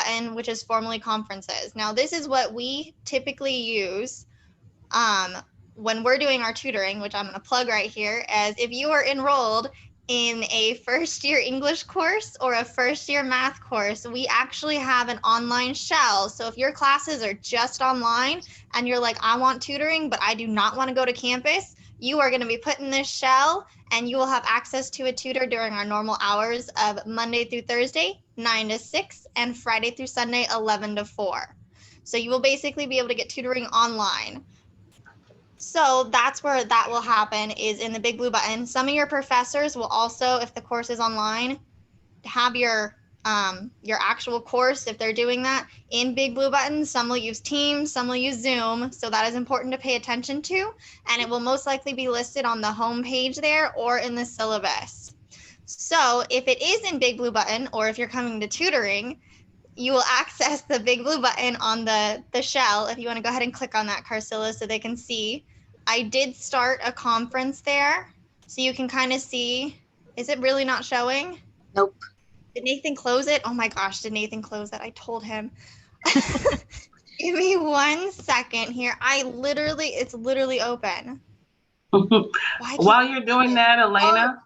button, which is formerly conferences. Now, this is what we typically use when we're doing our tutoring, which I'm going to plug right here, as if you are enrolled in a first-year English course or a first-year math course, we actually have an online shell. So if your classes are just online and you're like, I want tutoring, but I do not want to go to campus, you are going to be put in this shell and you will have access to a tutor during our normal hours of Monday through Thursday, 9 to 6, and Friday through Sunday, 11 to 4. So you will basically be able to get tutoring online. So that's where that will happen, is in the big blue button. Some of your professors will also, if the course is online, have your actual course, if they're doing that, in big blue button. Some will use Teams, some will use Zoom. So that is important to pay attention to. And it will most likely be listed on the home page there or in the syllabus. So if it is in big blue button, or if you're coming to tutoring, you will access the big blue button on the shell. If you want to go ahead and click on that, Carcilla, so they can see. I did start a conference there, so you can kind of see. Is it really not showing? Nope. Did Nathan close it? Oh my gosh, did Nathan close it? I told him. Give me 1 second here. It's literally open. While you're doing that, Elena,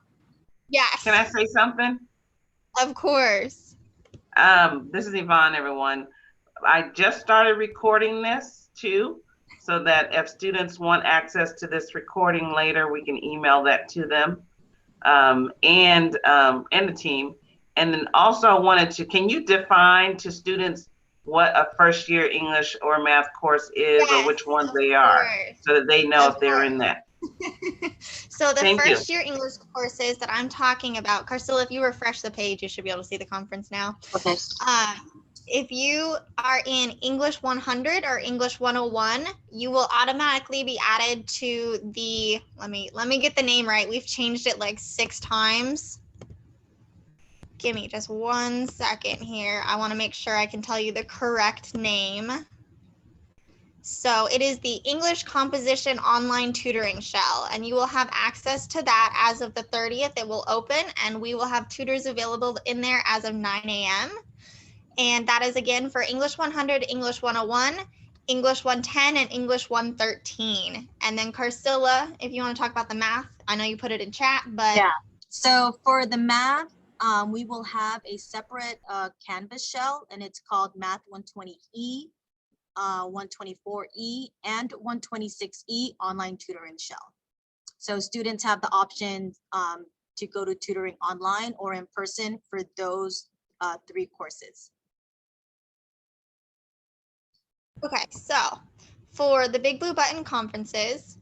yes. Can I say something? Of course. This is Yvonne, everyone. I just started recording this too, so that if students want access to this recording later, we can email that to them and the team. And then also I wanted to, can you define to students what a first year English or math course is, yes, or which ones they are, so that they know if they're in that? So the first year English courses that I'm talking about, Carcilla, if you refresh the page, you should be able to see the conference now. Okay. If you are in English 100 or English 101, you will automatically be added to the, let me get the name right. We've changed it like 6 times. Give me just 1 second here. I want to make sure I can tell you the correct name. So it is the English Composition Online Tutoring Shell, and you will have access to that as of the 30th. It will open, and we will have tutors available in there as of 9 a.m. And that is, again, for English 100, English 101, English 110, and English 113. And then Carcilla, if you want to talk about the math, I know you put it in chat, but. Yeah, so for the math, we will have a separate Canvas shell, and it's called Math 120E. 124E and 126E online tutoring shell. So students have the option to go to tutoring online or in person for those 3 courses. Okay, so for the big blue button conferences,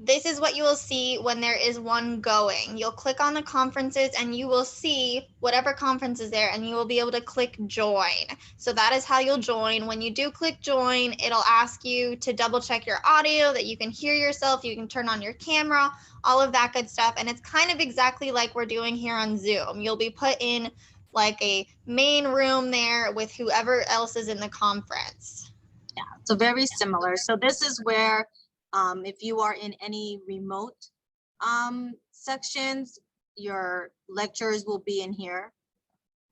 this is what you will see when there is one going. You'll click on the conferences and you will see whatever conference is there, and you will be able to click join. So that is how you'll join. When you do click join, it'll ask you to double check your audio, that you can hear yourself, you can turn on your camera, all of that good stuff. And it's kind of exactly like we're doing here on Zoom. You'll be put in like a main room there with whoever else is in the conference. Yeah, so very similar. So this is where if you are in any remote sections, your lectures will be in here,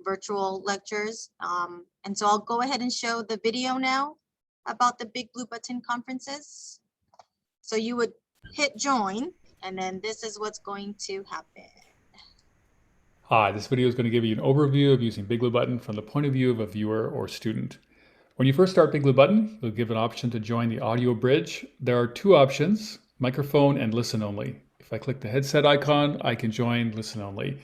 virtual lectures. And so I'll go ahead and show the video now about the big blue button conferences. So you would hit join, and then this is what's going to happen. Hi, this video is going to give you an overview of using Big Blue Button from the point of view of a viewer or student. When you first start Big Blue Button, you'll give an option to join the audio bridge. There are 2 options, microphone and listen only. If I click the headset icon, I can join listen only.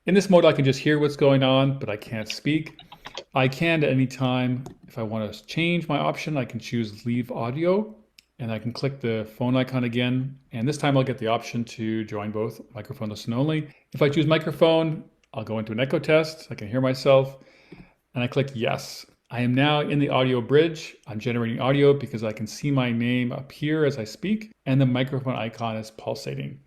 In this mode, I can just hear what's going on, but I can't speak. I can at any time, if I want to change my option, I can choose leave audio, and I can click the phone icon again. And this time I'll get the option to join both microphone, listen only. If I choose microphone, I'll go into an echo test. I can hear myself, and I click yes. I am now in the audio bridge. I'm generating audio because I can see my name appear as I speak, and the microphone icon is pulsating.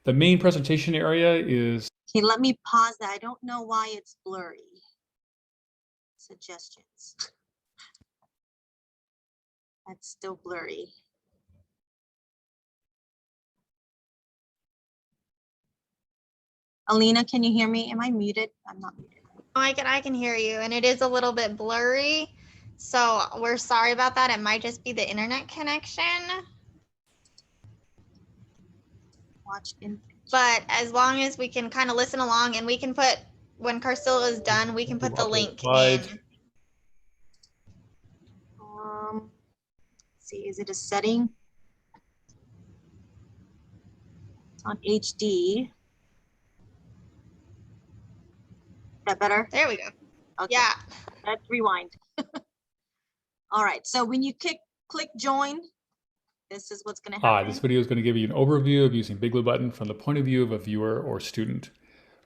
The main presentation area is... Okay, let me pause that. I don't know why it's blurry. Suggestions. That's still blurry. Alina, can you hear me? Am I muted? I'm not muted. I can hear you, and it is a little bit blurry. So we're sorry about that. It might just be the internet connection. Watch in. But as long as we can kind of listen along, and we can put, when Carcilla is done, we can put the link Slides. in. Let's see, is it a setting? It's on HD. Is that better? There we go. Okay. Yeah. Let's rewind. All right, so when you click join, this is what's going to Hi, happen. this video is going to give you an overview of using Big Blue Button from the point of view of a viewer or student.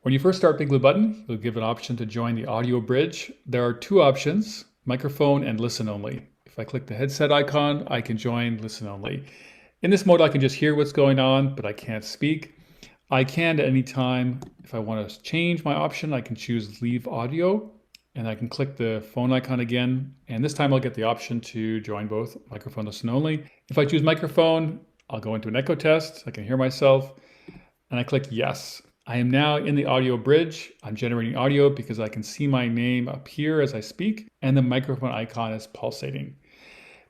When you first start Big Blue Button, you'll give an option to join the audio bridge. There are two options, microphone and listen only. If I click the headset icon, I can join listen only. In this mode, I can just hear what's going on, but I can't speak. I can at any time, if I want to change my option, I can choose leave audio, and I can click the phone icon again. And this time I'll get the option to join both microphone, listen only. If I choose microphone, I'll go into an echo test. I can hear myself, and I click yes. I am now in the audio bridge. I'm generating audio because I can see my name up here as I speak, and the microphone icon is pulsating.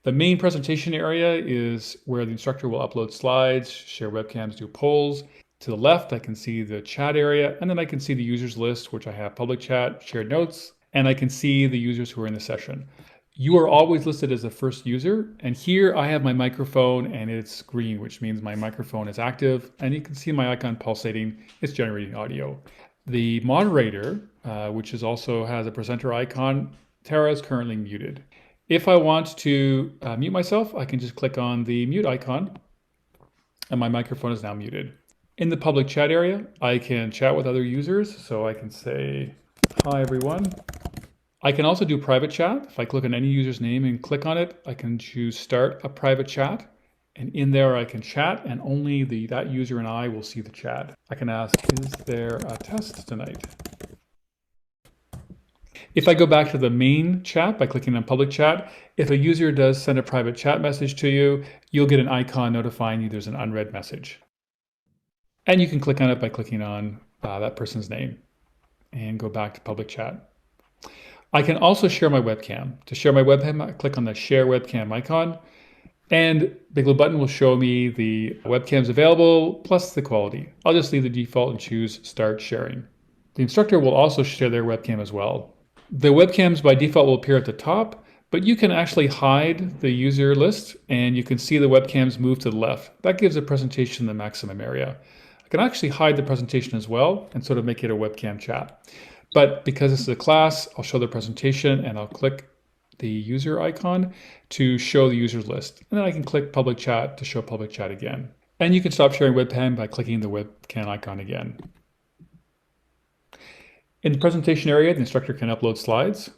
The main presentation area is where the instructor will upload slides, share webcams, do polls. To the left, I can see the chat area, and then I can see the users list, which I have public chat, shared notes, and I can see the users who are in the session. You are always listed as the first user, and here I have my microphone and it's green, which means my microphone is active, and you can see my icon pulsating. It's generating audio. The moderator, which is also has a presenter icon, Tara, is currently muted. If I want to mute myself, I can just click on the mute icon, and my microphone is now muted. In the public chat area, I can chat with other users, so I can say, hi everyone. I can also do private chat. If I click on any user's name and click on it, I can choose start a private chat. And in there I can chat, and only that user and I will see the chat. I can ask, is there a test tonight? If I go back to the main chat by clicking on public chat, if a user does send a private chat message to you, you'll get an icon notifying you there's an unread message. And you can click on it by clicking on that person's name and go back to public chat. I can also share my webcam. To share my webcam, I click on the share webcam icon, and Big Blue Button will show me the webcams available plus the quality. I'll just leave the default and choose start sharing. The instructor will also share their webcam as well. The webcams by default will appear at the top, but you can actually hide the user list and you can see the webcams move to the left. That gives the presentation the maximum area. I can actually hide the presentation as well and sort of make it a webcam chat. But because this is a class, I'll show the presentation and I'll click the user icon to show the users list. And then I can click public chat to show public chat again. And you can stop sharing webcam by clicking the webcam icon again. In the presentation area, the instructor can upload slides.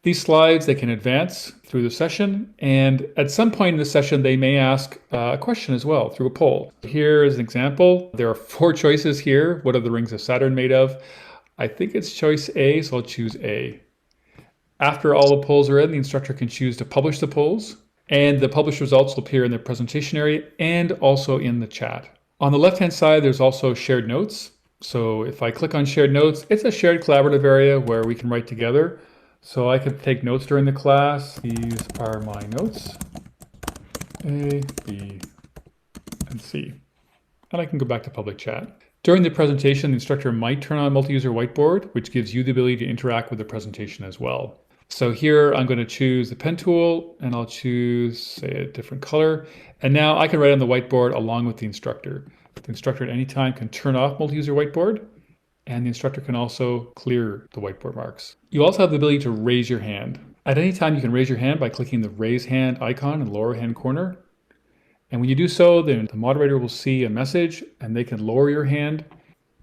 These slides, they can advance through the session, and at some point in the session, they may ask a question as well through a poll. Here is an example. There are 4 choices here. What are the rings of Saturn made of? I think it's choice A, so I'll choose A. After all the polls are in, the instructor can choose to publish the polls, and the published results will appear in the presentation area and also in the chat. On the left-hand side, there's also shared notes. So if I click on shared notes, it's a shared collaborative area where we can write together. So I could take notes during the class. These are my notes, A, B, and C. And I can go back to public chat. During the presentation, the instructor might turn on multi-user whiteboard, which gives you the ability to interact with the presentation as well. So here I'm going to choose the pen tool, and I'll choose, say, a different color. And now I can write on the whiteboard along with the instructor. The instructor at any time can turn off multi-user whiteboard, and the instructor can also clear the whiteboard marks. You also have the ability to raise your hand. At any time, you can raise your hand by clicking the raise hand icon in the lower hand corner. And when you do so, then the moderator will see a message and they can lower your hand.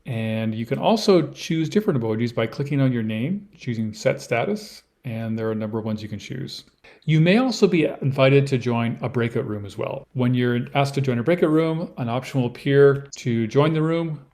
And you can also choose different emojis by clicking on your name, choosing set status, and there are a number of ones you can choose. You may also be invited to join a breakout room as well. When you're asked to join a breakout room, an option will appear to join the room,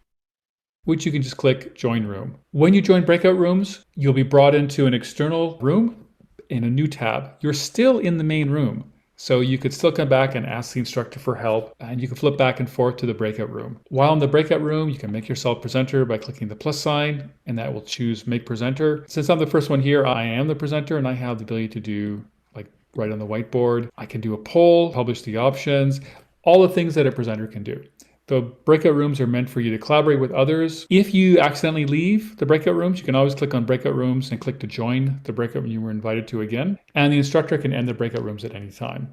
which you can just click join room. When you join breakout rooms, you'll be brought into an external room in a new tab. You're still in the main room. So you could still come back and ask the instructor for help, and you can flip back and forth to the breakout room. While in the breakout room, you can make yourself presenter by clicking the plus sign, and that will choose make presenter. Since I'm the first one here, I am the presenter, and I have the ability to do like right on the whiteboard. I can do a poll, publish the options, all the things that a presenter can do. The breakout rooms are meant for you to collaborate with others. If you accidentally leave the breakout rooms, you can always click on breakout rooms and click to join the breakout room you were invited to again. And the instructor can end the breakout rooms at any time.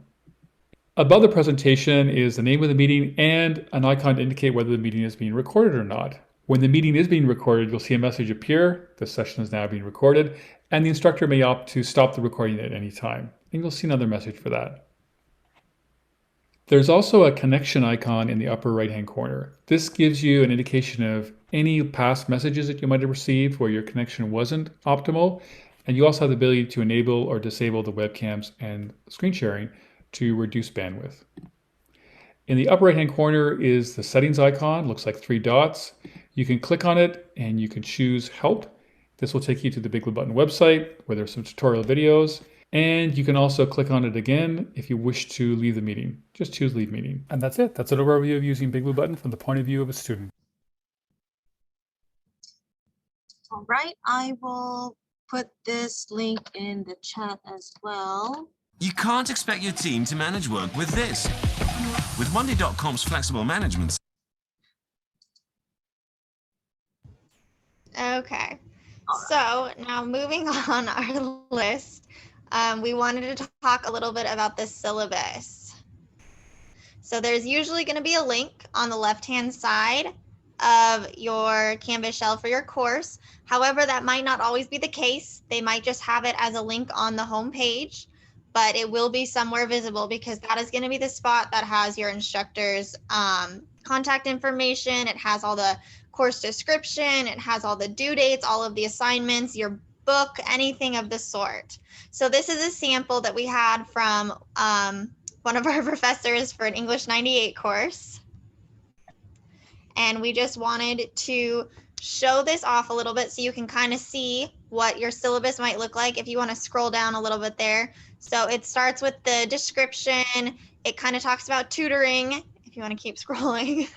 Above the presentation is the name of the meeting and an icon to indicate whether the meeting is being recorded or not. When the meeting is being recorded, you'll see a message appear. The session is now being recorded, and the instructor may opt to stop the recording at any time. And you'll see another message for that. There's also a connection icon in the upper right-hand corner. This gives you an indication of any past messages that you might have received where your connection wasn't optimal. And you also have the ability to enable or disable the webcams and screen sharing to reduce bandwidth. In the upper right-hand corner is the settings icon. Looks like 3 dots. You can click on it and you can choose help. This will take you to the Big Blue Button website where there's some tutorial videos. And you can also click on it again if you wish to leave the meeting. Just choose leave meeting. And that's it. That's an overview of using Big Blue Button from the point of view of a student. All right, I will put this link in the chat as well. You can't expect your team to manage work with this. With Monday.com's flexible management. Okay, so now moving on our list, we wanted to talk a little bit about the syllabus. So there's usually going to be a link on the left-hand side of your Canvas shell for your course. However, that might not always be the case. They might just have it as a link on the home page, but it will be somewhere visible because that is going to be the spot that has your instructor's contact information. It has all the course description. It has all the due dates, all of the assignments, your book, anything of the sort. So this is a sample that we had from one of our professors for an English 98 course. And we just wanted to show this off a little bit so you can kind of see what your syllabus might look like if you want to scroll down a little bit there. So it starts with the description. It kind of talks about tutoring, if you want to keep scrolling.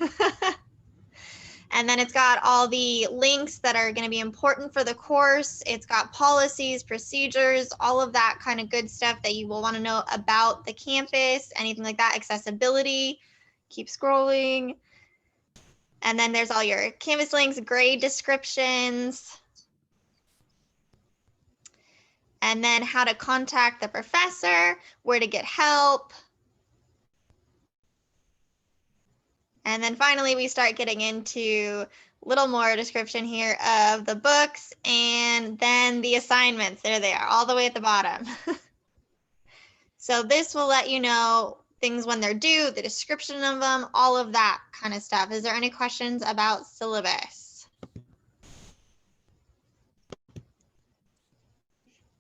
And then it's got all the links that are going to be important for the course. It's got policies, procedures, all of that kind of good stuff that you will want to know about the campus, anything like that, accessibility. Keep scrolling. And then there's all your Canvas links, grade descriptions. And then how to contact the professor, where to get help. And then finally, we start getting into a little more description here of the books and then the assignments. There they are, all the way at the bottom. So this will let you know things when they're due, the description of them, all of that kind of stuff. Is there any questions about syllabus?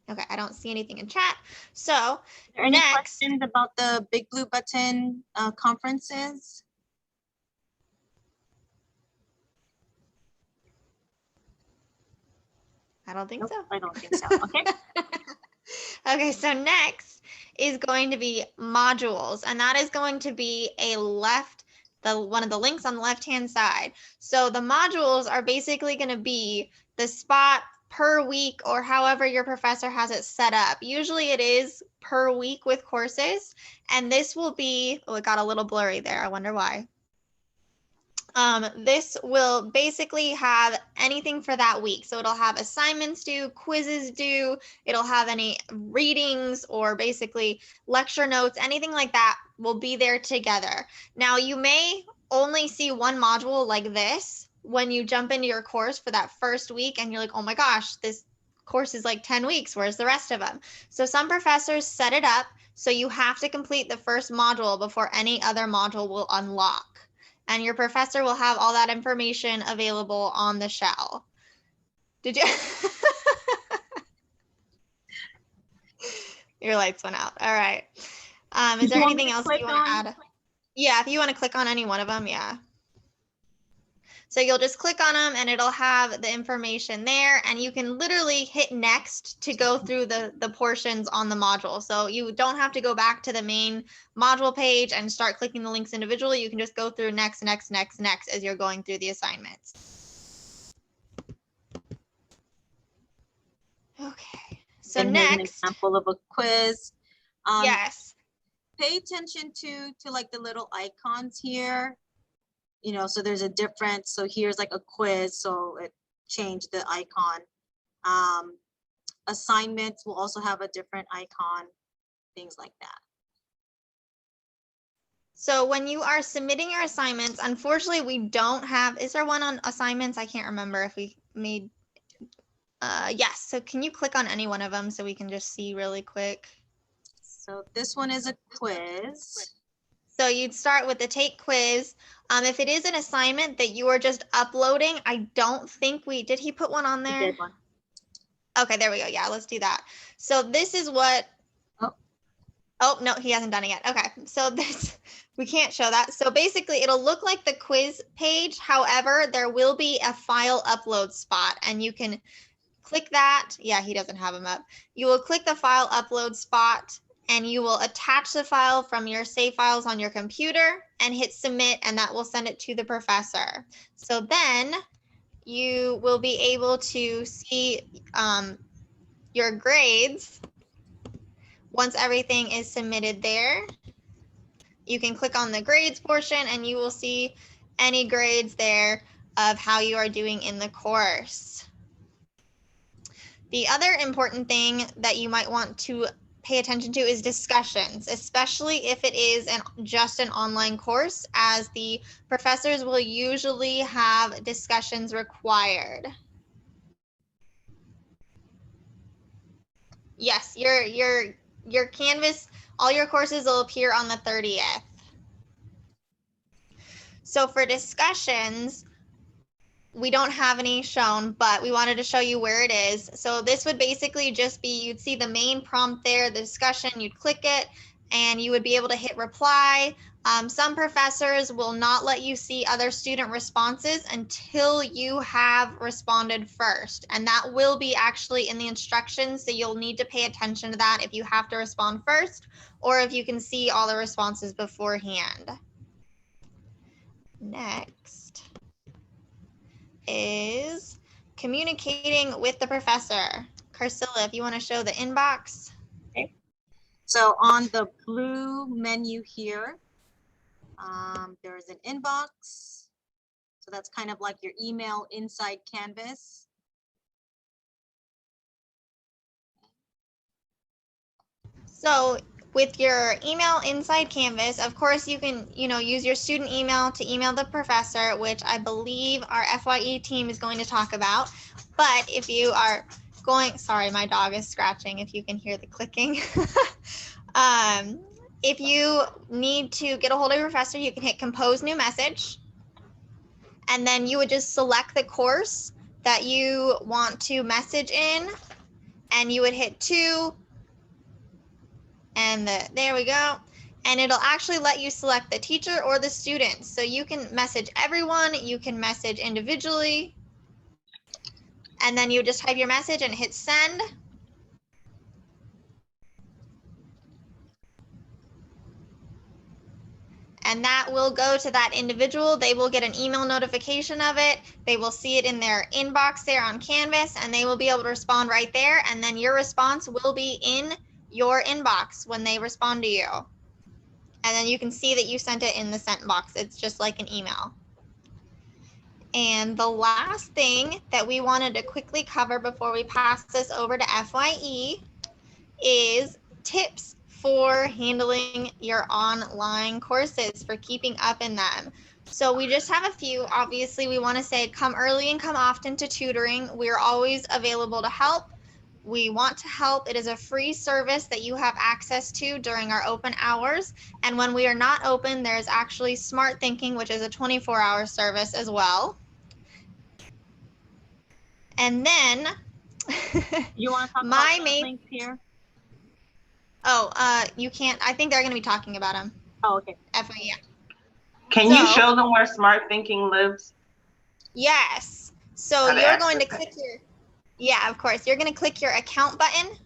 Okay, I don't see anything in chat. So Are there any next, questions about the Big Blue Button conferences? I don't think Nope, so. I don't think so. Okay. Okay, so next is going to be modules, and that is going to be one of the links on the left-hand side. So the modules are basically going to be the spot per week or however your professor has it set up. Usually it is per week with courses, and this will be, oh, it got a little blurry there. I wonder why. This will basically have anything for that week. So it'll have assignments due, quizzes due, it'll have any readings or basically lecture notes, anything like that will be there together. Now you may only see one module like this when you jump into your course for that first week and you're like, oh my gosh, this course is like 10 weeks, where's the rest of them? So some professors set it up so you have to complete the first module before any other module will unlock. And your professor will have all that information available on the shell. Did you? Your lights went out. All right. Is there anything else you want to add? Yeah, if you want to click on any one of them, yeah. So you'll just click on them and it'll have the information there, and you can literally hit next to go through the portions on the module. So you don't have to go back to the main module page and start clicking the links individually. You can just go through next as you're going through the assignments. Okay, so And here's an next, example of a quiz. yes. Pay attention to like the little icons here. You know, so there's a difference. So here's like a quiz, so it changed the icon. Assignments will also have a different icon, things like that. So when you are submitting your assignments, unfortunately, we don't have, is there one on assignments? I can't remember if we made, yes. So can you click on any one of them so we can just see really quick? So this one is a quiz. So you'd start with the take quiz. If it is an assignment that you are just uploading, I don't think did he put one on We there? did one. Okay, there we go. Yeah, let's do that. So this is what, oh, no, he hasn't done it yet. Okay, so this, we can't show that. So basically it'll look like the quiz page. However, there will be a file upload spot and you can click that. Yeah, he doesn't have them up. You will click the file upload spot and you will attach the file from your save files on your computer and hit submit, and that will send it to the professor. So then you will be able to see your grades once everything is submitted there. You can click on the grades portion and you will see any grades there of how you are doing in the course. The other important thing that you might want to pay attention to is discussions, especially if it is just an online course, as the professors will usually have discussions required. Yes, your Canvas, all your courses will appear on the 30th. So for discussions, we don't have any shown, but we wanted to show you where it is. So this would basically just be, you'd see the main prompt there, the discussion, you'd click it, and you would be able to hit reply. Some professors will not let you see other student responses until you have responded first. And that will be actually in the instructions, so you'll need to pay attention to that if you have to respond first, or if you can see all the responses beforehand. Next is communicating with the professor. Carcilla, if you want to show the inbox. Okay. So on the blue menu here, there is an inbox. So that's kind of like your email inside Canvas. So with your email inside Canvas, of course, you can, use your student email to email the professor, which I believe our FYE team is going to talk about. But if you are going, sorry, my dog is scratching if you can hear the clicking. If you need to get a hold of your professor, you can hit compose new message. And then you would just select the course that you want to message in, and you would hit 2. And there we go. And it'll actually let you select the teacher or the student. So you can message everyone, you can message individually. And then you just type your message and hit send. And that will go to that individual. They will get an email notification of it. They will see it in their inbox there on Canvas, and they will be able to respond right there. And then your response will be in your inbox when they respond to you. And then you can see that you sent it in the sent box. It's just like an email. And the last thing that we wanted to quickly cover before we pass this over to FYE is tips for handling your online courses, for keeping up in them. So we just have a few. Obviously, we want to say come early and come often to tutoring. We're always available to help. We want to help. It is a free service that you have access to during our open hours. And when we are not open, there's actually Smart Thinking, which is a 24-hour service as well. And then You want to talk my about main links here? Oh, you can't. I think they're going to be talking about them. Oh, okay. FYE. Can you show them where Smart Thinking lives? Yes. So How to you're going to access click your, yeah, of course. You're going to click your account button.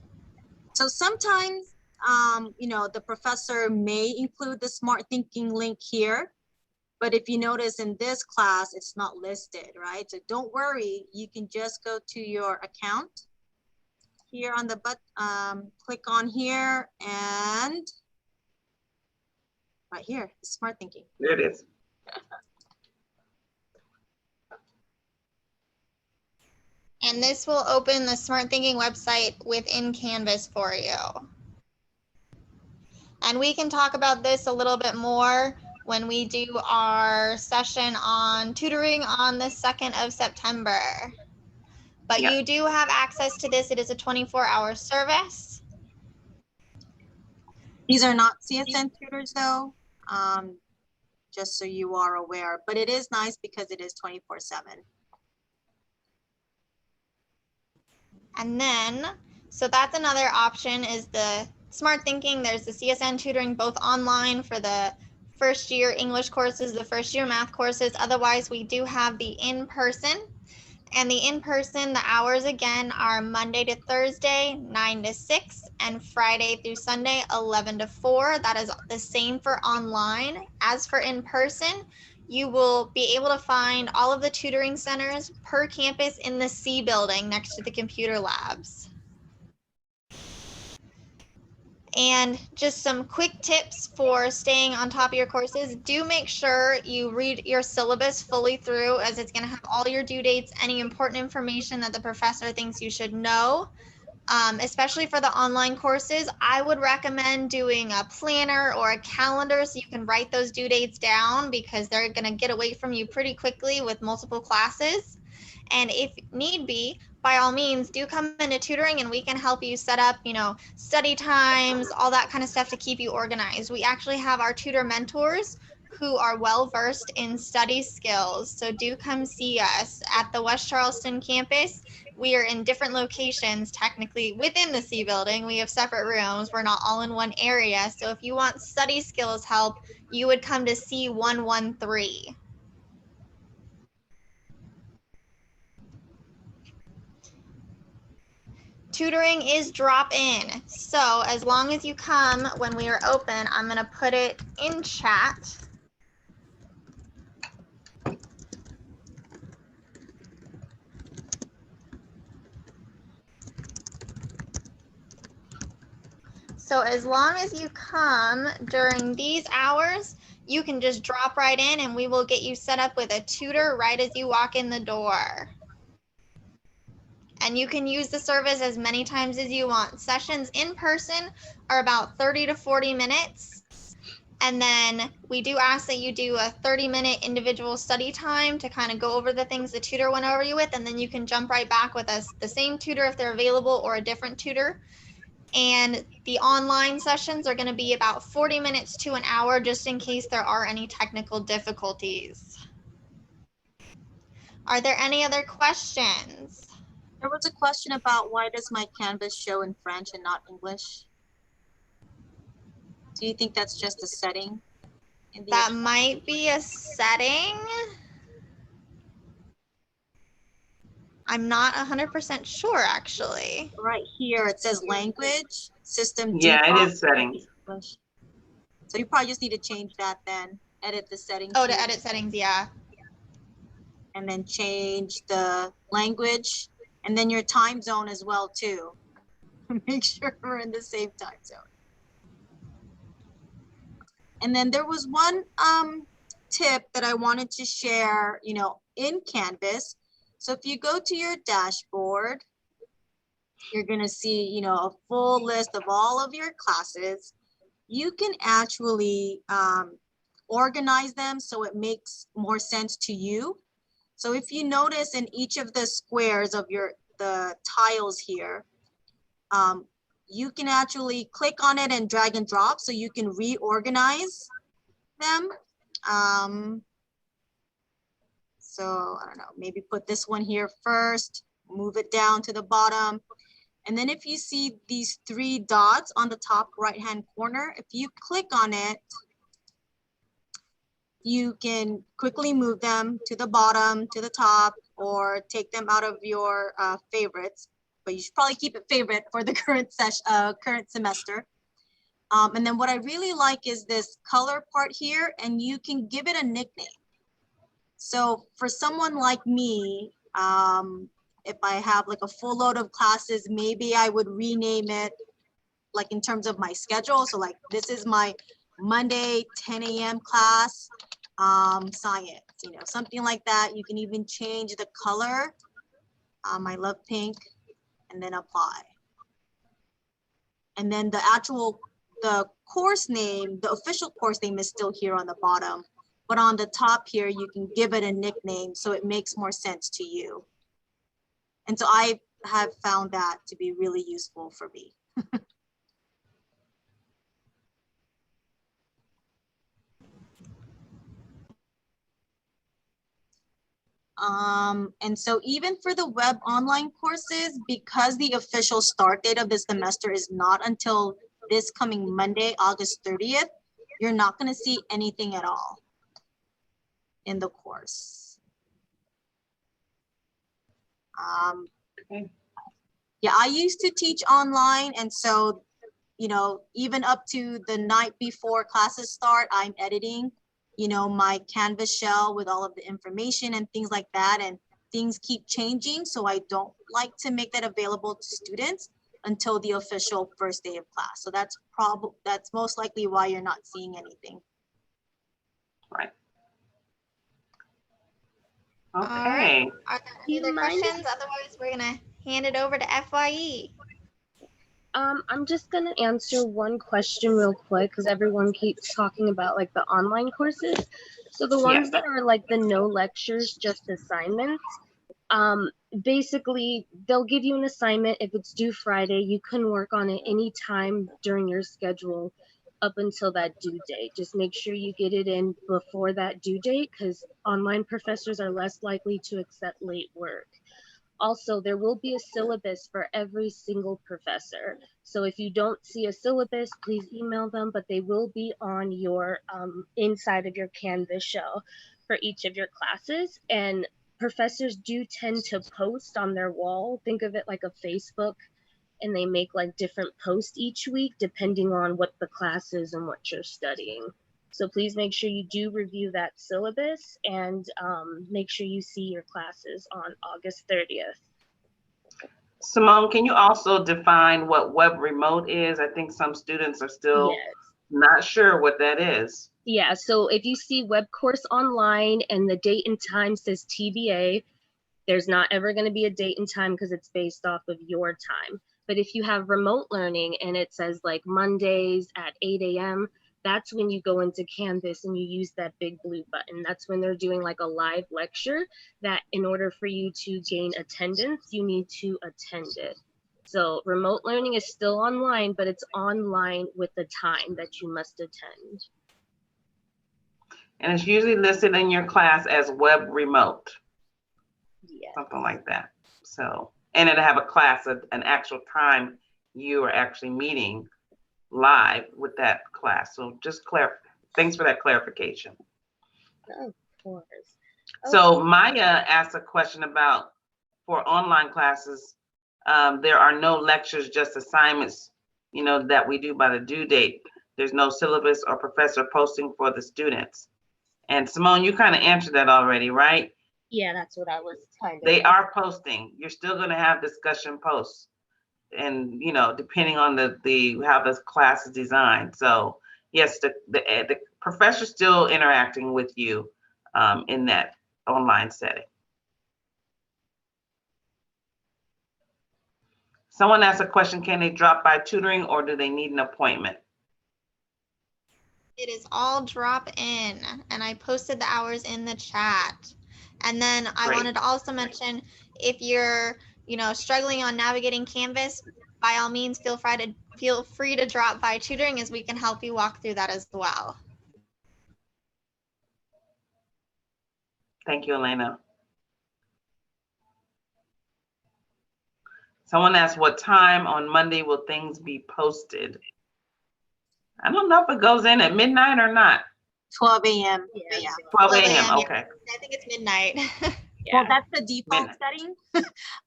So sometimes, you know, the professor may include the smart thinking link here, but if you notice in this class, it's not listed, right? So don't worry, you can just go to your account here on the button, click on here and right here, smart thinking. There it is. And this will open the Smart Thinking website within Canvas for you. And we can talk about this a little bit more when we do our session on tutoring on the 2nd of September. But Yeah. you do have access to this. It is a 24-hour service. These are not CSN tutors though, just so you are aware, but it is nice because it is 24/7. And then, so that's another option is the Smart Thinking. There's the CSN tutoring, both online for the first year English courses, the first year math courses. Otherwise, we do have the in-person. And the in-person, the hours again are Monday to Thursday, 9 to 6, and Friday through Sunday, 11 to 4. That is the same for online. As for in-person, you will be able to find all of the tutoring centers per campus in the C building next to the computer labs. And just some quick tips for staying on top of your courses. Do make sure you read your syllabus fully through, as it's going to have all your due dates, any important information that the professor thinks you should know. Especially for the online courses, I would recommend doing a planner or a calendar so you can write those due dates down, because they're going to get away from you pretty quickly with multiple classes. And if need be, by all means, do come into tutoring and we can help you set up, you know, study times, all that kind of stuff to keep you organized. We actually have our tutor mentors who are well versed in study skills. So do come see us at the West Charleston campus. We are in different locations, technically within the C building. We have separate rooms. We're not all in one area. So if you want study skills help, you would come to C113. Tutoring is drop-in. So as long as you come when we are open, I'm going to put it in chat. So as long as you come during these hours, you can just drop right in and we will get you set up with a tutor right as you walk in the door. And you can use the service as many times as you want. Sessions in person are about 30 to 40 minutes. And then we do ask that you do a 30-minute individual study time to kind of go over the things the tutor went over you with, and then you can jump right back with us, the same tutor if they're available or a different tutor. And the online sessions are going to be about 40 minutes to an hour, just in case there are any technical difficulties. Are there any other questions? There was a question about why does my Canvas show in French and not English? Do you think that's just a setting? That might be a setting. I'm not 100% sure, actually. Right here, it says language, system Yeah, it default is settings. English. So you probably just need to change that then, edit the settings. Oh, to here, edit settings, yeah. and then change the language and then your time zone as well too. Make sure we're in the same time zone. And then there was one tip that I wanted to share, you know, in Canvas. So if you go to your dashboard, you're gonna see, you know, a full list of all of your classes. You can actually organize them so it makes more sense to you. So if you notice in each of the squares of the tiles here, you can actually click on it and drag and drop so you can reorganize them. So I don't know, maybe put this one here first, move it down to the bottom. And then if you see these 3 dots on the top right-hand corner, if you click on it, you can quickly move them to the bottom, to the top, or take them out of your favorites. But you should probably keep it favorite for the current semester. And then what I really like is this color part here, and you can give it a nickname. So for someone like me, if I have like a full load of classes, maybe I would rename it like in terms of my schedule. So like this is my Monday 10 a.m. class, science, you know, something like that. You can even change the color. I love pink, and then apply. And then the course name, the official course name is still here on the bottom, but on the top here, you can give it a nickname so it makes more sense to you. And so I have found that to be really useful for me. And so even for the web online courses, because the official start date of this semester is not until this coming Monday, August 30th, you're not going to see anything at all in the course. Okay. Yeah, I used to teach online, and so, you know, even up to the night before classes start, I'm editing, you know, my Canvas shell with all of the information and things like that, and things keep changing, so I don't like to make that available to students until the official first day of class. So that's most likely why you're not seeing anything. Right. All Okay. right. Are there any Do you other mind questions? Otherwise, we're gonna hand it over to FYE. I'm just gonna answer one question real quick because everyone keeps talking about like the online courses. So the ones that are like the no lectures, just assignments, basically they'll give you an assignment. If it's due Friday, you can work on it anytime during your schedule up until that due date. Just make sure you get it in before that due date because online professors are less likely to accept late work. Also, there will be a syllabus for every single professor. So if you don't see a syllabus, please email them, but they will be on your inside of your Canvas shell for each of your classes. And professors do tend to post on their wall. Think of it like a Facebook, and they make like different posts each week depending on what the class is and what you're studying. So please make sure you do review that syllabus and make sure you see your classes on August 30th. Simone, can you also define what web remote is? I think some students are still not sure what that is. Yeah, so if you see web course online and the date and time says TBA, there's not ever going to be a date and time because it's based off of your time. But if you have remote learning and it says like Mondays at 8 a.m., that's when you go into Canvas and you use that big blue button. That's when they're doing like a live lecture that in order for you to gain attendance, you need to attend it. So remote learning is still online, but it's online with the time that you must attend. And it's usually listed in your class as web remote. Yeah. Something like that. So, and it'll have a class, an actual time you are actually meeting live with that class. So just thanks for that clarification. Of course. So Maya asked a question about for online classes, there are no lectures, just assignments, you know, that we do by the due date. There's no syllabus or professor posting for the students. And Simone, you kind of answered that already, right? Yeah, that's what I was kind of. They are posting. You're still going to have discussion posts, and you know, depending on the how the class is designed. So yes, the professor's still interacting with you in that online setting. Someone asked a question: can they drop by tutoring, or do they need an appointment? It is all drop in, and I posted the hours in the chat. And then I wanted to also mention, if you're, you know, struggling on navigating Canvas, by all means, feel free to drop by tutoring, as we can help you walk through that as well. Thank you, Elena. Someone asked, what time on Monday will things be posted? I don't know if it goes in at midnight or not. 12 a.m. Yeah. 12 12 a.m. a.m. Okay. I think it's midnight. Well, Yeah. that's the default Midnight. setting,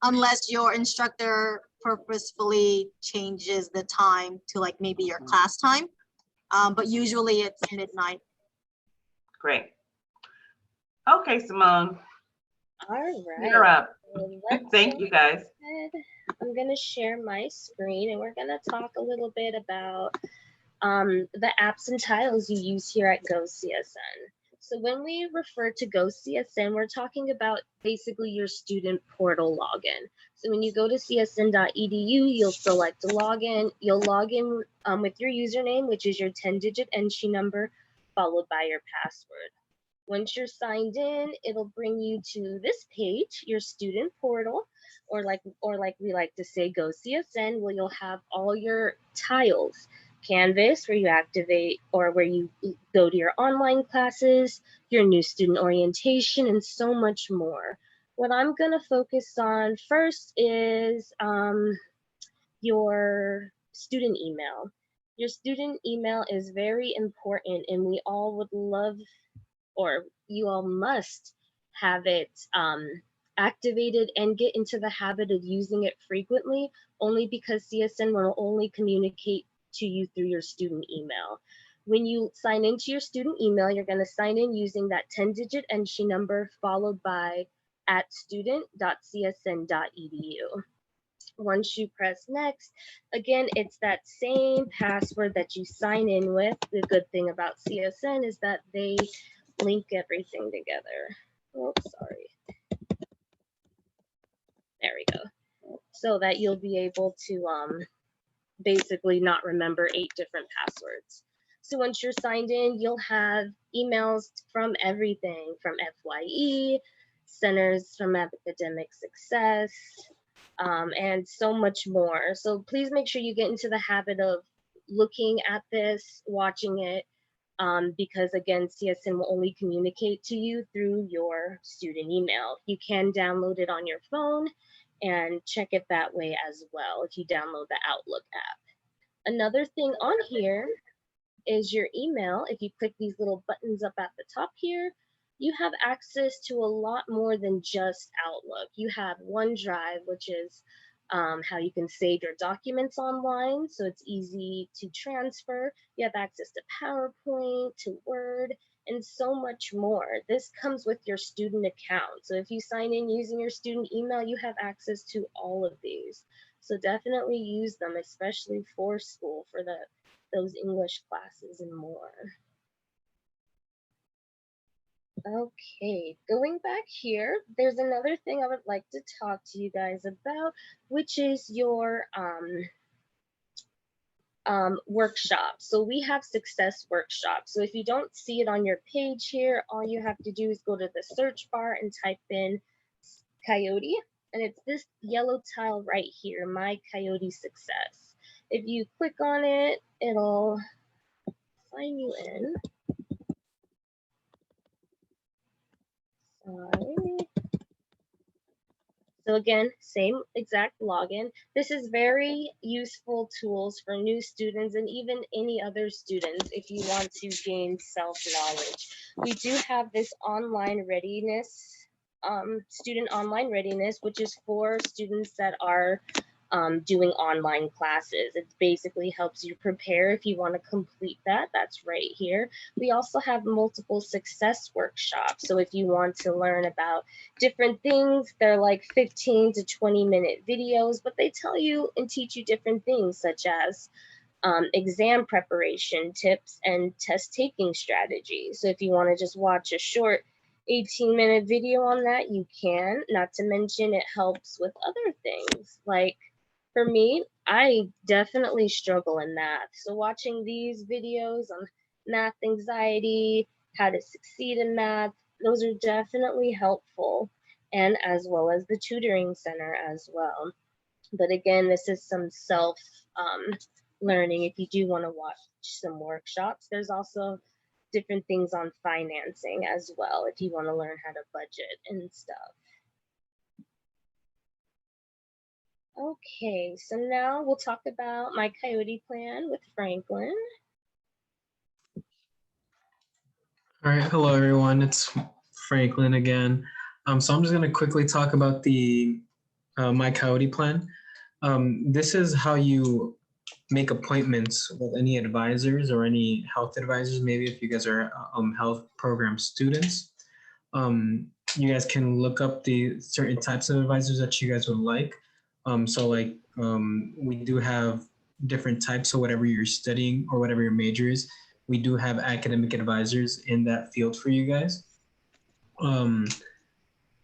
unless your instructor purposefully changes the time to like maybe your class time. But usually it's midnight. Great. Okay, Simone, All you're right. up. Well, let's Thank go you, guys. ahead. I'm gonna share my screen and we're gonna talk a little bit about the apps and tiles you use here at GoCSN. So when we refer to GoCSN, we're talking about basically your student portal login. So when you go to csn.edu, you'll select login. You'll log in with your username, which is your 10-digit entry number, followed by your password. Once you're signed in, it'll bring you to this page, your student portal, or like we like to say, GoCSN, where you'll have all your tiles. Canvas, where you activate or where you go to your online classes, your new student orientation, and so much more. What I'm going to focus on first is your student email. Your student email is very important, and we all would love, or you all must have it activated and get into the habit of using it frequently, only because CSN will only communicate to you through your student email. When you sign into your student email, you're going to sign in using that 10-digit entry number followed by @student.csn.edu. Once you press next, again, it's that same password that you sign in with. The good thing about CSN is that they link everything together. Oops, sorry. There we go. So that you'll be able to basically not remember 8 different passwords. So once you're signed in, you'll have emails from everything from FYE, Centers from Academic Success, and so much more. So please make sure you get into the habit of looking at this, watching it, because again, CSN will only communicate to you through your student email. You can download it on your phone and check it that way as well if you download the Outlook app. Another thing on here is your email. If you click these little buttons up at the top here, you have access to a lot more than just Outlook. You have OneDrive, which is how you can save your documents online, so it's easy to transfer. You have access to PowerPoint, to Word, and so much more. This comes with your student account. So if you sign in using your student email, you have access to all of these. So definitely use them, especially for school, for those English classes and more. Okay, going back here, there's another thing I would like to talk to you guys about, which is your workshop. So we have success workshops. So if you don't see it on your page here, all you have to do is go to the search bar and type in Coyote, and it's this yellow tile right here, My Coyote Success. If you click on it, it'll sign you in. Sorry. So again, same exact login. This is very useful tools for new students and even any other students if you want to gain self-knowledge. We do have this online readiness, student online readiness, which is for students that are doing online classes. It basically helps you prepare if you want to complete that. That's right here. We also have multiple success workshops. So if you want to learn about different things, they're like 15 to 20-minute videos, but they tell you and teach you different things such as exam preparation tips and test taking strategies. So if you want to just watch a short 18-minute video on that, you can. Not to mention it helps with other things. Like for me, I definitely struggle in math. So watching these videos on math anxiety, how to succeed in math, those are definitely helpful, and as well as the tutoring center as well. But again, this is some self learning if you do want to watch some workshops. There's also different things on financing as well if you want to learn how to budget and stuff. Okay, so now we'll talk about my Coyote Plan with Franklin. All right, hello everyone. It's Franklin again. So I'm just going to quickly talk about the My Coyote Plan. This is how you make appointments with any advisors or any health advisors. Maybe if you guys are health program students, you guys can look up the certain types of advisors that you guys would like. We do have different types. So whatever you're studying or whatever your major is, we do have academic advisors in that field for you guys.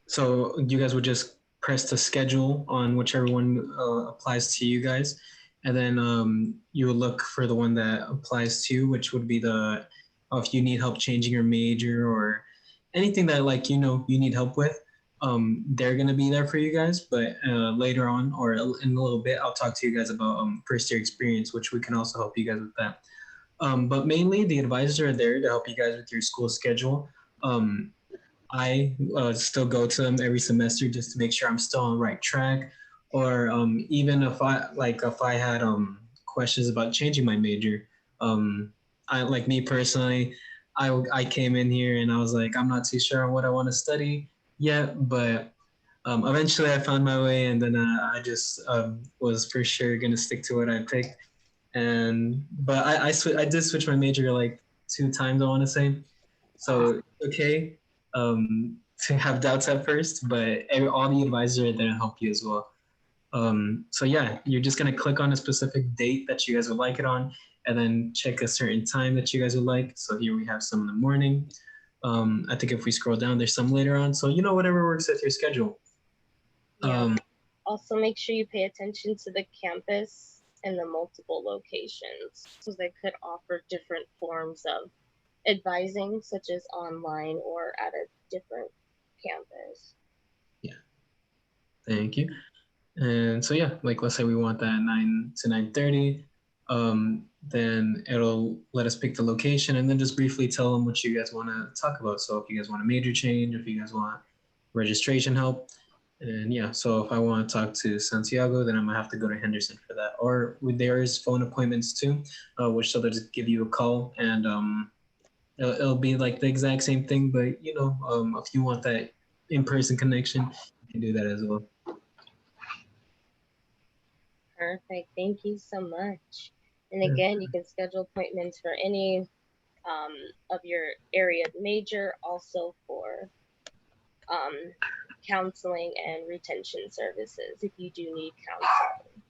So you guys would just press the schedule on whichever one applies to you guys. And then you would look for the one that applies to you, which would be if you need help changing your major or anything that you need help with, they're going to be there for you guys. But later on or in a little bit, I'll talk to you guys about first year experience, which we can also help you guys with that. But mainly the advisors are there to help you guys with your school schedule. I still go to them every semester just to make sure I'm still on the right track. Or even if I had questions about changing my major, I like me personally, I came in here and I was like, I'm not too sure on what I want to study yet, but eventually I found my way, and then I just was for sure gonna stick to what I picked. But I did switch my major like 2 times, I want to say. So okay, to have doubts at first, but all the advisors are there to help you as well. So yeah, you're just gonna click on a specific date that you guys would like it on, and then check a certain time that you guys would like. So here we have some in the morning. I think if we scroll down, there's some later on. So whatever works with your schedule. Yeah. Also, make sure you pay attention to the campus and the multiple locations, because they could offer different forms of advising, such as online or at a different campus. Yeah. Thank you. And so yeah, like let's say we want that 9 to 9:30, then it'll let us pick the location and then just briefly tell them what you guys want to talk about. So if you guys want a major change, if you guys want registration help, and yeah, so if I want to talk to Santiago, then I'm gonna have to go to Henderson for that. Or there is phone appointments too, which they'll just give you a call, and it'll be like the exact same thing. But if you want that in-person connection, you can do that as well. Perfect. Thank you so much. And again, you can schedule appointments for any of your area major, also for counseling and retention services if you do need counseling.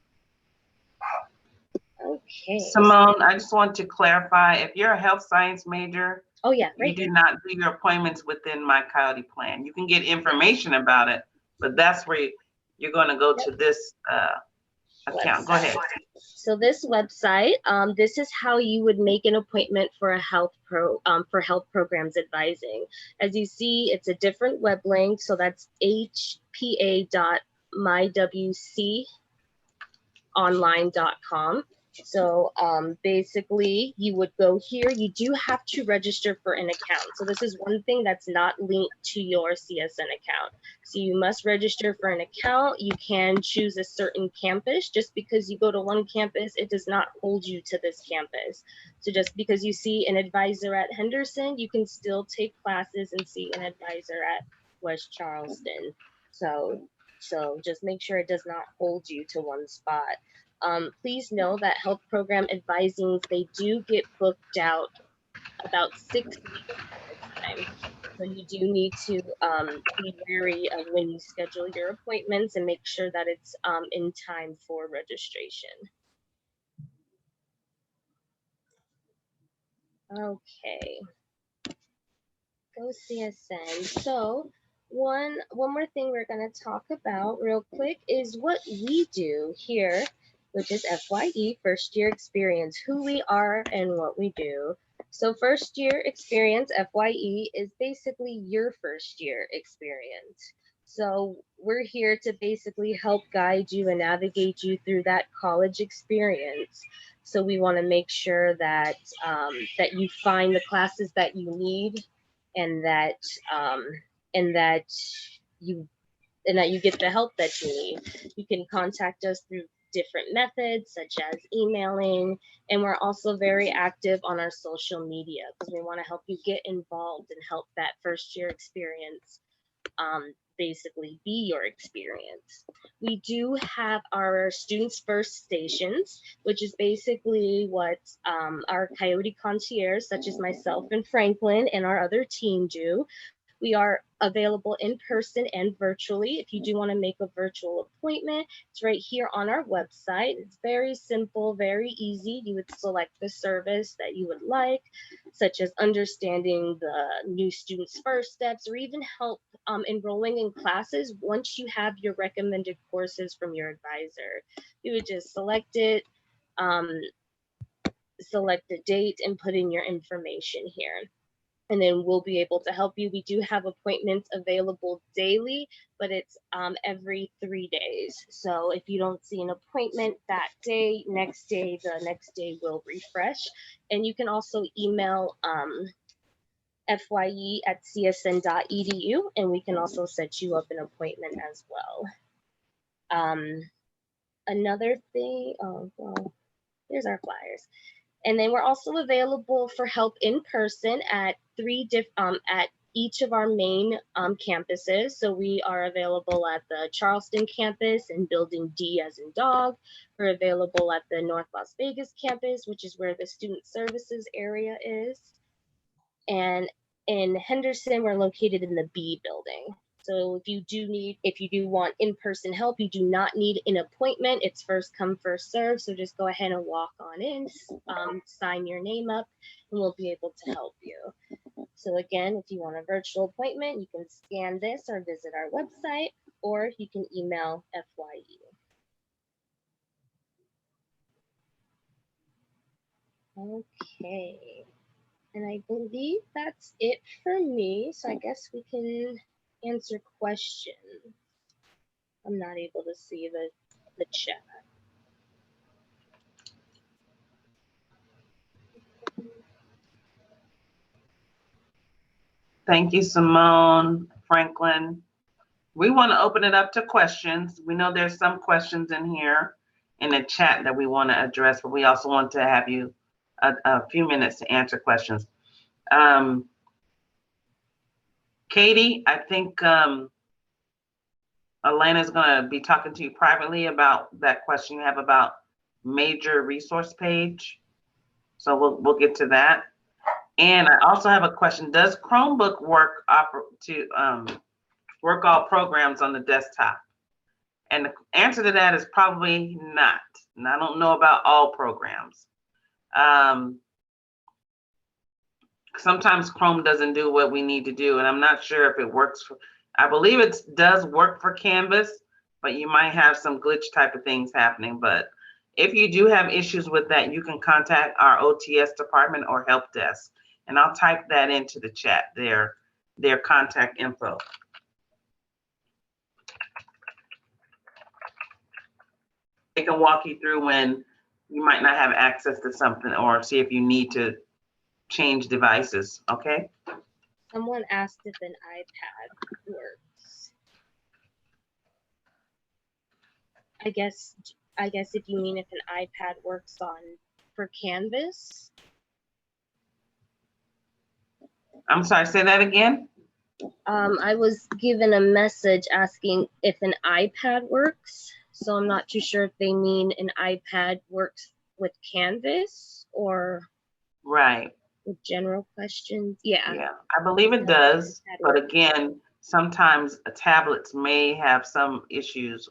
Okay. Simone, I just want to clarify, if you're a health science major, oh yeah, you do not do your appointments within My Coyote Plan. You can get information about it, but that's where you're going to go to this account. Go ahead. So this website, this is how you would make an appointment for a health programs advising. As you see, it's a different web link. So that's hpa.mywconline.com. So basically, you would go here. You do have to register for an account. So this is one thing that's not linked to your CSN account. So you must register for an account. You can choose a certain campus. Just because you go to one campus, it does not hold you to this campus. So just because you see an advisor at Henderson, you can still take classes and see an advisor at West Charleston. So just make sure it does not hold you to one spot. Please know that health program advisings, they do get booked out about 6 weeks at a time. So you do need to be wary of when you schedule your appointments and make sure that it's in time for registration. Okay. Go CSN. So one more thing we're going to talk about real quick is what we do here, which is FYE, first year experience, who we are and what we do. So first year experience, FYE, is basically your first year experience. So we're here to basically help guide you and navigate you through that college experience. So we want to make sure that that you find the classes that you need, and that you get the help that you need. You can contact us through different methods such as emailing, and we're also very active on our social media because we want to help you get involved and help that first year experience basically be your experience. We do have our Students First stations, which is basically what our Coyote concierge, such as myself and Franklin and our other team do. We are available in person and virtually. If you do want to make a virtual appointment, it's right here on our website. It's very simple, very easy. You would select the service that you would like, such as understanding the new students' first steps, or even help enrolling in classes once you have your recommended courses from your advisor. You would just select it, select the date, and put in your information here. And then we'll be able to help you. We do have appointments available daily, but it's every 3 days. So if you don't see an appointment that day, the next day will refresh. And you can also email fye@csn.edu, and we can also set you up an appointment as well. Another thing, oh, well, here's our flyers. And then we're also available for help in person at at each of our main campuses. So we are available at the Charleston campus in Building D as in dog. We're available at the North Las Vegas campus, which is where the student services area is. And in Henderson, we're located in the B building. So if you do want in-person help, you do not need an appointment. It's first come, first serve. So just go ahead and walk on in, sign your name up, and we'll be able to help you. So again, if you want a virtual appointment, you can scan this or visit our website, or you can email FYE. Okay. And I believe that's it for me. So I guess we can answer questions. I'm not able to see the chat. Thank you, Simone, Franklin. We want to open it up to questions. We know there's some questions in here in the chat that we want to address, but we also want to have you a few minutes to answer questions. Katie, I think Elena's going to be talking to you privately about that question you have about major resource page. So we'll get to that. And I also have a question. Does Chromebook work work all programs on the desktop? And the answer to that is probably not. And I don't know about all programs. Sometimes Chrome doesn't do what we need to do, and I'm not sure if it works for, I believe it does work for Canvas, but you might have some glitch type of things happening. But if you do have issues with that, you can contact our OTS department or help desk, and I'll type that into the chat, their contact info. They can walk you through when you might not have access to something, or see if you need to change devices. Okay. Someone asked if an iPad works. I guess if you mean if an iPad works for Canvas. I'm sorry, say that again. I was given a message asking if an iPad works. So I'm not too sure if they mean an iPad works with Canvas or Right. with general questions. Yeah. I believe it does, but again, sometimes tablets may have some issues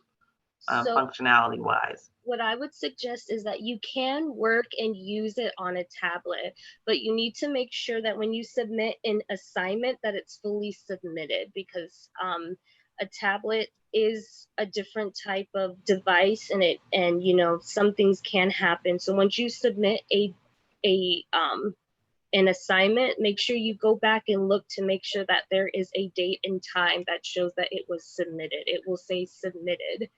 functionality wise. What I would suggest is that you can work and use it on a tablet, but you need to make sure that when you submit an assignment that it's fully submitted, because a tablet is a different type of device, and you know, some things can happen. So once you submit an assignment, make sure you go back and look to make sure that there is a date and time that shows that it was submitted. It will say submitted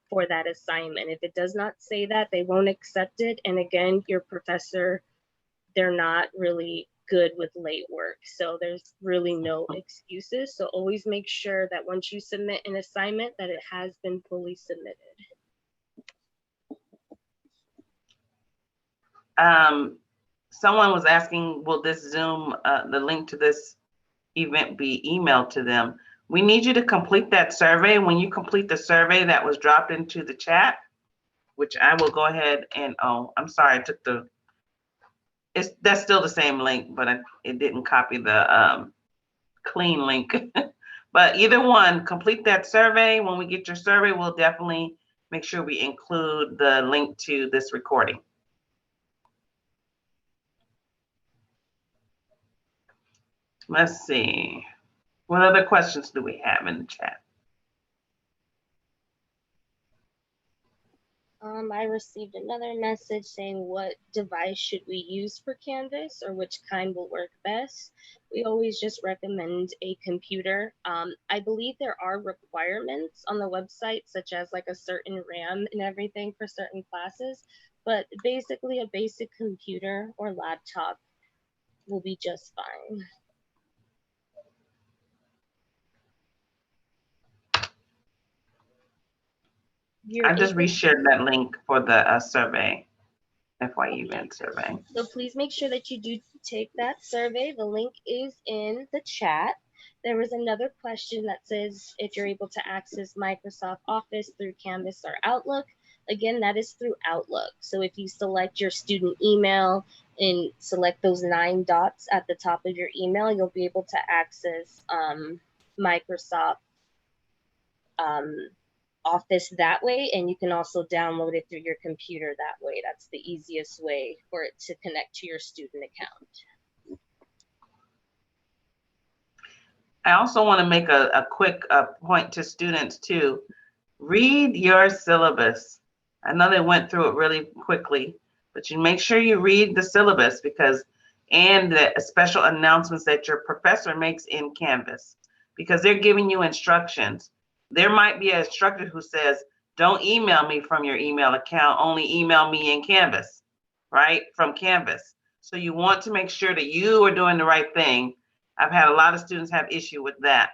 for that assignment. If it does not say that, they won't accept it. And again, your professor, they're not really good with late work. So there's really no excuses. So always make sure that once you submit an assignment that it has been fully submitted. Someone was asking, will this Zoom, the link to this event be emailed to them? We need you to complete that survey. When you complete the survey that was dropped into the chat, which I will go ahead and, oh, I'm sorry, I took that's still the same link, but it didn't copy the clean link. But either one, complete that survey. When we get your survey, we'll definitely make sure we include the link to this recording. Let's see. What other questions do we have in the chat? I received another message saying what device should we use for Canvas or which kind will work best. We always just recommend a computer. I believe there are requirements on the website, such as like a certain RAM and everything for certain classes, but basically a basic computer or laptop will be just fine. I just reshared that link for the survey, FYE event survey. So please make sure that you do take that survey. The link is in the chat. There was another question that says if you're able to access Microsoft Office through Canvas or Outlook. Again, that is through Outlook. So if you select your student email and select those 9 dots at the top of your email, you'll be able to access Microsoft Office that way, and you can also download it through your computer that way. That's the easiest way for it to connect to your student account. I also want to make a quick point to students too. Read your syllabus. I know they went through it really quickly, but you make sure you read the syllabus and the special announcements that your professor makes in Canvas, because they're giving you instructions. There might be an instructor who says, don't email me from your email account, only email me in Canvas, right? From Canvas. So you want to make sure that you are doing the right thing. I've had a lot of students have issue with that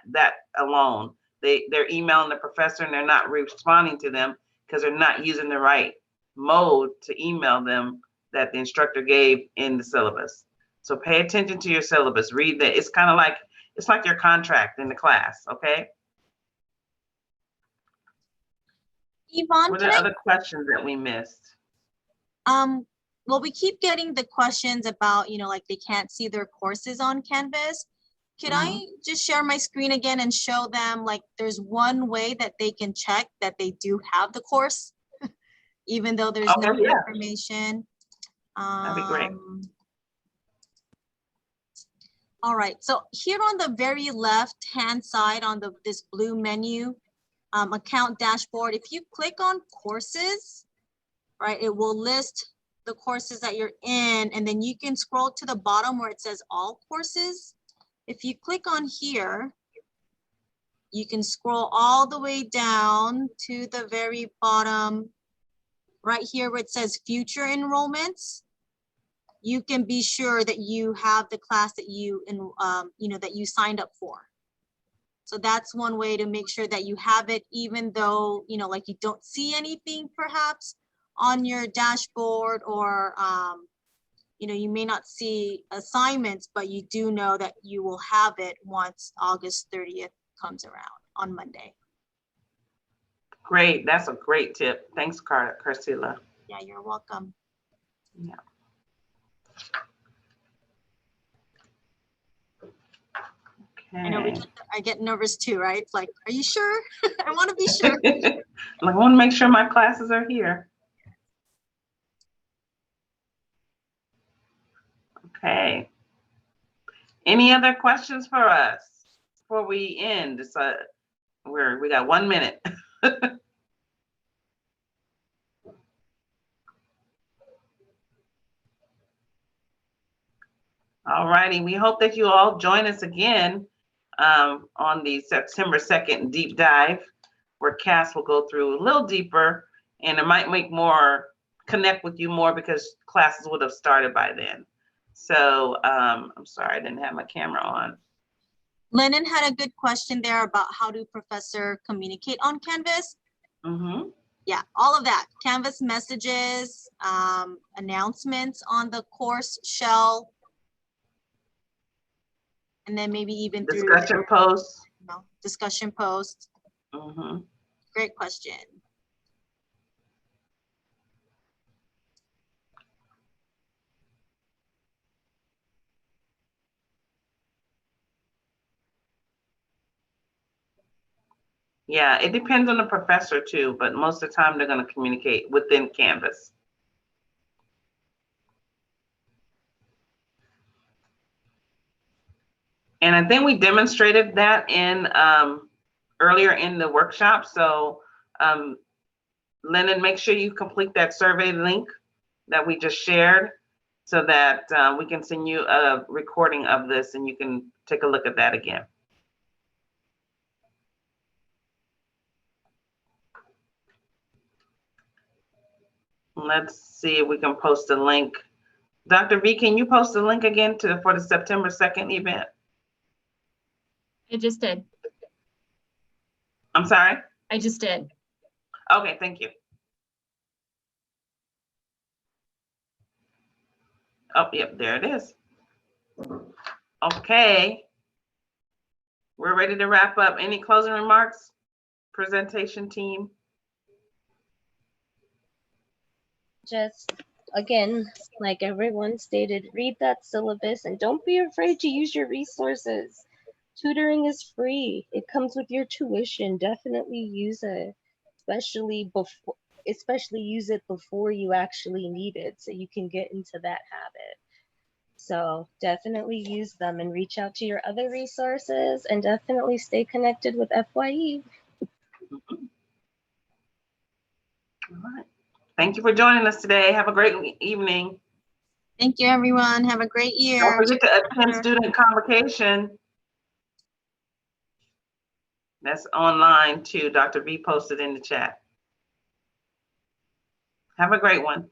alone. They're emailing the professor and they're not responding to them because they're not using the right mode to email them that the instructor gave in the syllabus. So pay attention to your syllabus. Read that. It's kind of like, it's like your contract in the class, okay? Yvonne, what are other questions that we missed? Well, we keep getting the questions about, like they can't see their courses on Canvas. Could I just share my screen again and show them, like, there's one way that they can check that they do have the course, even though there's no information. That'd be great. All right, so here on the very left-hand side on this blue menu, account dashboard, if you click on courses, right, it will list the courses that you're in, and then you can scroll to the bottom where it says all courses. If you click on here, you can scroll all the way down to the very bottom, right here where it says future enrollments. You can be sure that you have the class that that you signed up for. So that's one way to make sure that you have it, even though, like you don't see anything perhaps on your dashboard, or, you may not see assignments, but you do know that you will have it once August 30th comes around on Monday. Great, that's a great tip. Thanks, Carcilla. Yeah, you're welcome. Yeah. I know I get nervous too, right? It's like, are you sure? I want to be sure. I want to make sure my classes are here. Okay. Any other questions for us before we end? It's we got 1 minute. All righty. We hope that you all join us again on the September 2nd deep dive, where CAS will go through a little deeper, and it might connect with you more because classes would have started by then. So I'm sorry, I didn't have my camera on. Lennon had a good question there about how do professor communicate on Canvas. Yeah, all of that. Canvas messages, announcements on the course shell. And then maybe even through Discussion posts. discussion posts. Mhm. Great question. Yeah, it depends on the professor too, but most of the time they're going to communicate within Canvas. And I think we demonstrated that in earlier in the workshop. So Lennon, make sure you complete that survey link that we just shared so that we can send you a recording of this and you can take a look at that again. Let's see if we can post a link. Dr. V, can you post a link again for the September 2nd event? I just did. I'm sorry? I just did. Okay, thank you. Oh, yep, there it is. Okay. We're ready to wrap up. Any closing remarks? Presentation team? Just again, like everyone stated, read that syllabus and don't be afraid to use your resources. Tutoring is free. It comes with your tuition. Definitely use it, especially use it before you actually need it so you can get into that habit. So definitely use them and reach out to your other resources and definitely stay connected with FYE. All right. Thank you for joining us today. Have a great evening. Thank you, everyone. Have a great year. Don't forget to attend student convocation. That's online too. Dr. V posted in the chat. Have a great one.